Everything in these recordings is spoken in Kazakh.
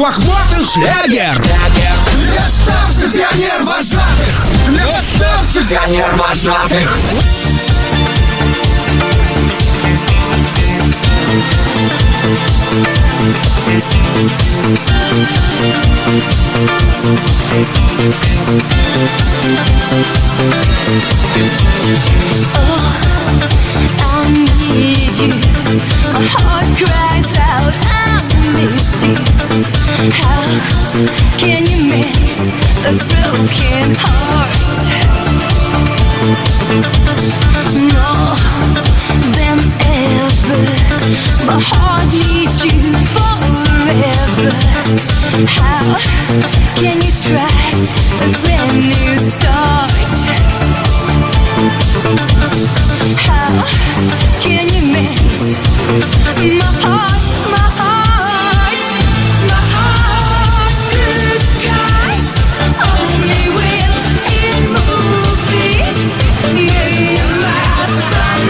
лохмотый шлягер. Для старших пионер вожатых, для старших пионер вожатых. I need you. My heart cries out, I miss you. How can you mend a broken heart? More than ever, my heart needs you forever. How can you try a brand new start? How can you mend my heart, my heart, my heart? Good guys only win in movies. Made a laugh from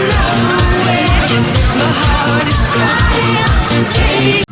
nowhere. My heart is crying. Take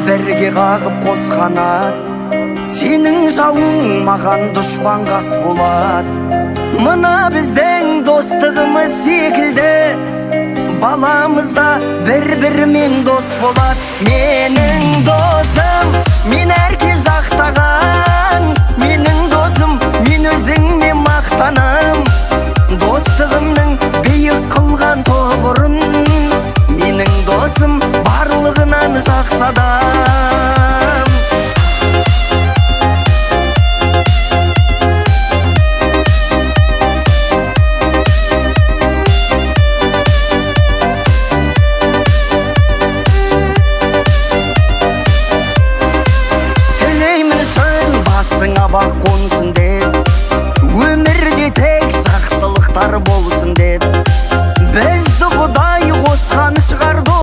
бірге қағып қос қанат, сенің жауың маған дұшпан қас болады. Мына біздің достығымыз секілді баламызда бір-бірімен дос болады. Менің досым мен әрке жақтаған, менің досым мен өзіңме мақтанам. Достығымның биік қылған тұғырын, менің досым барлығынан жақсы адам.